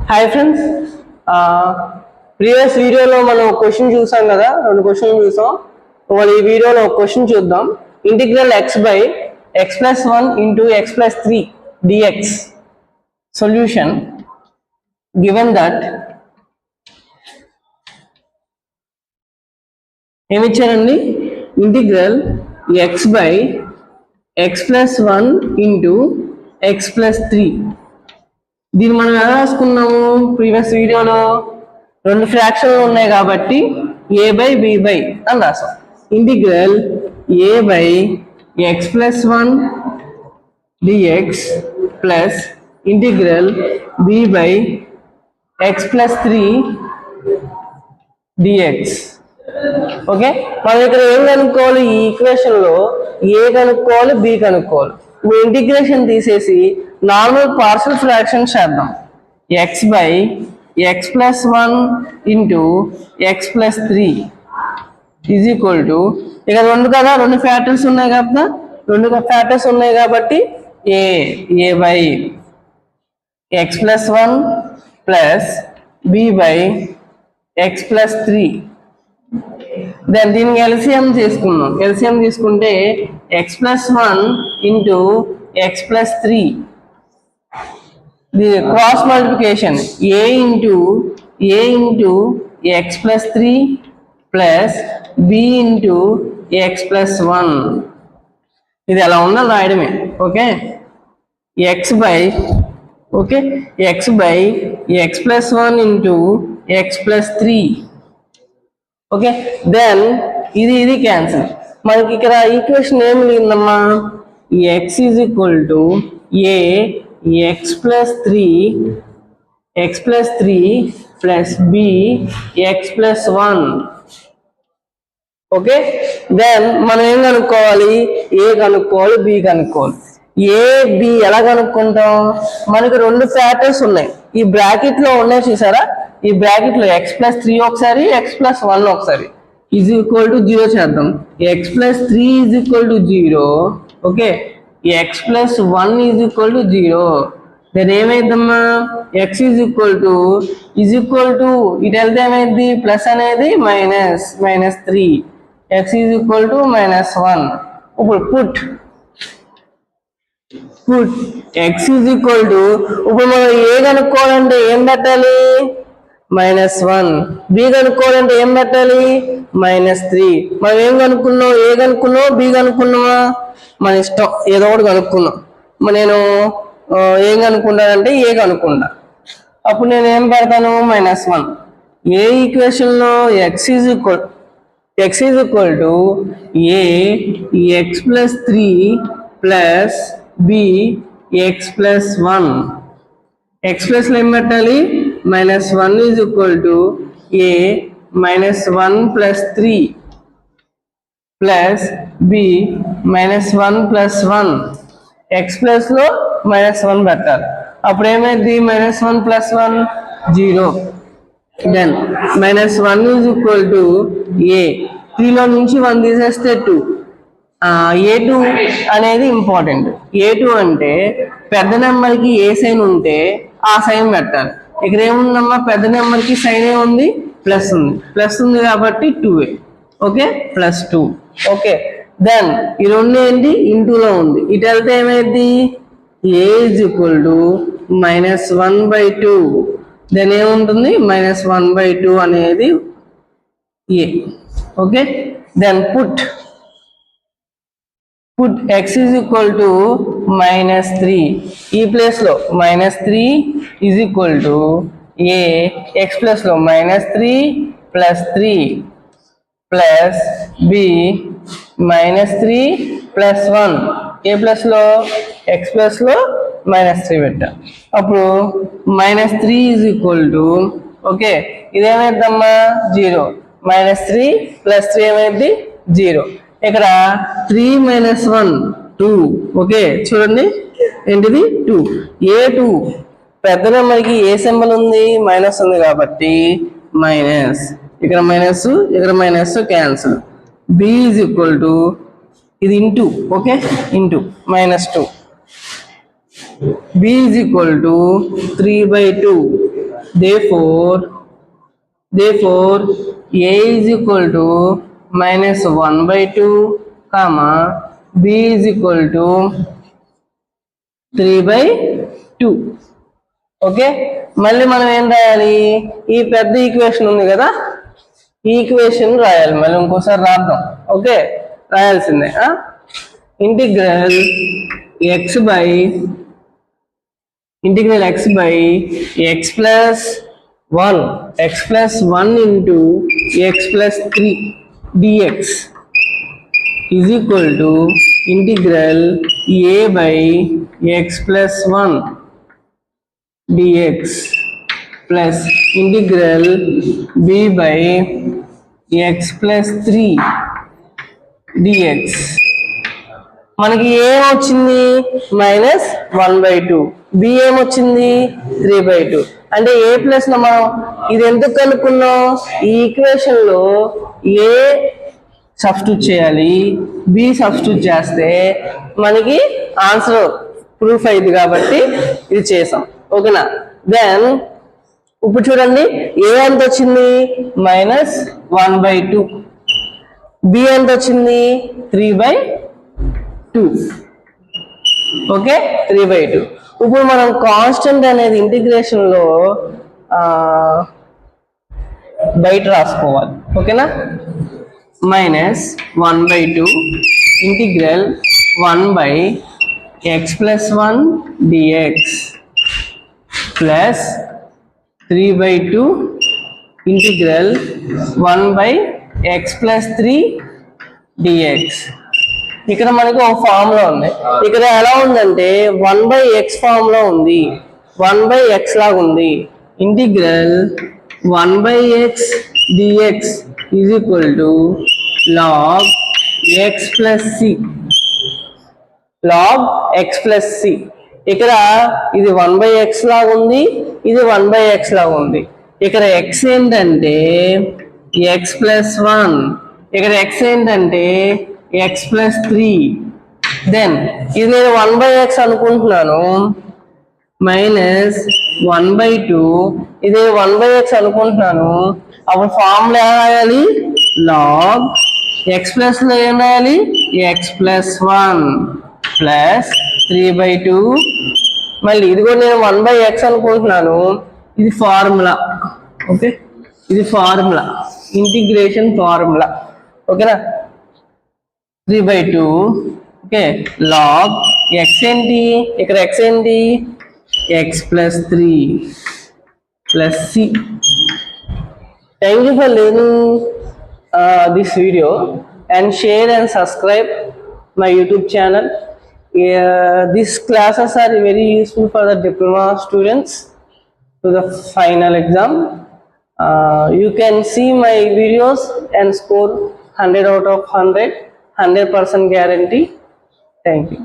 Hi friends, previous వీడియోలో మనం question చూసాం కదా, 2 క్వశ్చన్లు చూసాం. మనం ఈ వీడియోలో ఒక క్వశ్చన్ చూద్దాం. Integral x by x plus 1 into x plus 3 dx solution given that ఏమిచ్చారండి? Integral x by x plus 1 into x plus 3. దీన్ని మనం ఎలా రాసుకున్నాము? ప్రీవియస్ వీడియోలో 2 ఫ్రాక్షన్లు ఉన్నాయి కాబట్టి a బై b బై అని రాసాం. Integral a by x plus 1 dx plus integral b by x plus 3 dx. Okay, మనం ఇక్కడ ఏం కనుక్కోవాలి? ఈ ఈక్వేషన్ లో a కనుక్కోవాలి, b కనుక్కోవాలి. ఇప్పుడు ఇంటిగ్రేషన్ తీసేసి నార్మల్ పార్షల్ ఫ్రాక్షన్ చేద్దాం. x by x plus 1 into x plus 3 is equal to, ఇక్కడ 2 ఫ్యాక్టర్స్ ఉన్నాయి కదా, 2 ఫ్యాక్టర్స్ ఉన్నాయి కాబట్టి a by x plus 1 plus b by x plus 3. Then దీనికి ఎల్సిఎం తీసుకుందాం. ఎల్సిఎం తీసుకుంటే x plus 1 into x plus 3, the cross multiplication a into x plus 3 plus b into x plus 1. ఇది ఎలా ఉందో రాయడమే. Okay, x by x plus 1 into x plus 3. Okay, then ఇది cancel. మనకి ఇక్కడ ఈక్వేషన్ ఏమి మిగిలిందమ్మా? x is equal to a x plus 3 plus b x plus 1. Okay, then మనం ఏం కనుక్కోవాలి? a కనుక్కోవాలి, b కనుక్కోవాలి. a b ఎలా కనుక్కుంటాం? మనకి 2 ఫ్యాక్టర్స్ ఉన్నాయి, ఈ బ్రాకెట్ లో ఉన్నాయి చూసారా? ఈ బ్రాకెట్ లో x ప్లస్ 3 ఒకసారి, x ప్లస్ 1 ఒకసారి ఈజ్ ఈక్వల్ టు 0 చేద్దాం. x plus 3 is equal to 0. Okay, x plus 1 is equal to 0. Then ఏమైందమ్మా? x ఈజ్ ఈక్వల్ టు ఇటు వెళ్తే ఏమైంది? ప్లస్ అనేది minus 3, x is equal to -1. ఇప్పుడు put x is equal to, ఇప్పుడు మనం ఏ కనుక్కోవాలంటే ఏం పెట్టాలి? -1. b కనుక్కోవాలంటే ఏం పెట్టాలి? -3. మనం ఏం కనుక్కున్నాం? ఏ కనుక్కున్నాం, b కనుక్కున్నావా? మన ఇష్టం, ఏదో ఒకటి కనుక్కున్నాం. నేను ఏం కనుక్కుంటానంటే ఏ కనుక్కుంటా. అప్పుడు నేను ఏం పెడతాను? -1. ఏ ఈక్వేషన్ లో x is equal to a x plus 3 plus b x plus 1. x plus లో ఏం పెట్టాలి? -1 is equal to a -1 plus 3 plus b -1 plus 1. x plus లో -1 పెట్టాలి. అప్పుడు ఏమైంది? -1 plus 1 0. Then -1 is equal to a. 3లో నుంచి 1 తీసేస్తే 2. a2 అనేది ఇంపార్టెంట్. a2 అంటే పెద్ద నెంబర్కి ఏ సైన్ ఉంటే ఆ సైన్ పెట్టాలి. ఇక్కడ ఏముందమ్మా? పెద్ద నెంబర్కి సైన్ ఏముంది? ప్లస్ ఉంది కాబట్టి 2a. Okay, plus 2. Okay, then ఈ 2 ఏంటి? ఇంటూలో ఉంది. ఇటు వెళ్తే ఏమైంది? a is equal to -1/2. Then ఏముంటుంది? -1/2 అనేది a. Okay, then put x is equal to -3. ఈ ప్లేస్ లో -3 is equal to a. x plus లో -3 ప్లస్ 3 ప్లస్ b -3 ప్లస్ 1. ఏ ప్లస్ లో? x ప్లస్ లో -3 పెట్టా. అప్పుడు -3 ఈజ్ ఈక్వల్ టు, ఓకే, ఇదేమైందమ్మా? 0. -3 ప్లస్ 3 ఏమైంది? 0. ఇక్కడ 3 - 1 2. ఓకే, చూడండి ఏంటిది? 2. a2 పెద్ద నెంబర్కి ఏ సింబల్ ఉంది? మైనస్ ఉంది కాబట్టి మైనస్. ఇక్కడ minus cancel. b is equal to, ఇది into, okay, into -2. b is equal to 3/2. therefore a is equal to minus 1 by 2 comma b is equal to 3 by 2. Okay, మళ్ళీ మనం ఏం రాయాలి, ఈ పెద్ద ఈక్వేషన్ ఉంది కదా, ఈ ఈక్వేషన్ రాయాలి. మళ్ళీ ఇంకోసారి రాద్దాం. ఓకే, రాయాల్సిందే. Integral x by x plus 1 into x plus 3 dx is equal to integral a by x plus 1 dx plus integral b by x plus 3 dx. మనకి ఏమొచ్చింది మైనస్ 1/2, బి ఏమొచ్చింది 3/2. అంటే ఏ ప్లస్ లో మనం ఇది ఎందుకు కనుక్కున్నాం, ఈ ఈక్వేషన్ లో ఏ సబ్స్టిట్యూట్ చేయాలి, బి సబ్స్టిట్యూట్ చేస్తే మనకి ఆన్సర్ ప్రూఫ్ అయింది కాబట్టి ఇది చేసాం. ఓకేనా, దెన్ ఇప్పుడు చూడండి, ఏ ఎంత వచ్చింది మైనస్ 1/2, బి ఎంత వచ్చింది 3/2. ఓకే, 3/2. ఇప్పుడు మనం కాన్స్టెంట్ అనేది ఇంటిగ్రేషన్ లో బయట రాసుకోవాలి. ఓకేనా, minus 1/2 integral 1 by x plus 1 dx plus 3/2 integral 1 by x plus 3 dx. ఇక్కడ మనకి ఒక ఫార్ములా ఉంది. ఇక్కడ ఎలా ఉందంటే 1/x ఫార్ములా ఉంది, 1/x లాగా ఉంది. Integral 1/x dx is equal to log x plus c, log x plus c. ఇక్కడ ఇది 1/x లాగా ఉంది, ఇది 1/x లాగా ఉంది. ఇక్కడ x ఏంటంటే x ప్లస్ 1, ఇక్కడ x ఏంటంటే x ప్లస్ 3. దెన్ ఇది నేను 1/x అనుకుంటున్నాను, మైనస్ 1/2, ఇది 1/x అనుకుంటున్నాను. అప్పుడు ఫార్ములా ఏం రాయాలి, లాగ్ x ప్లస్ లో ఏం రాయాలి, x ప్లస్ 1 ప్లస్ 3/2. మళ్ళీ ఇది కూడా నేను 1/x అనుకుంటున్నాను, ఇది ఫార్ములా. ఓకే, ఇది ఫార్ములా, ఇంటిగ్రేషన్ ఫార్ములా. ఓకేనా, 3/2. ఓకే, లాగ్ x ఏంటి, ఇక్కడ x ఏంటి x plus 3 plus c. Thank you for listening this video and share and subscribe my YouTube channel. These classes are very useful for the diploma students to the final exam. You can see my videos and score 100 out of 100, 100% guarantee. Thank you.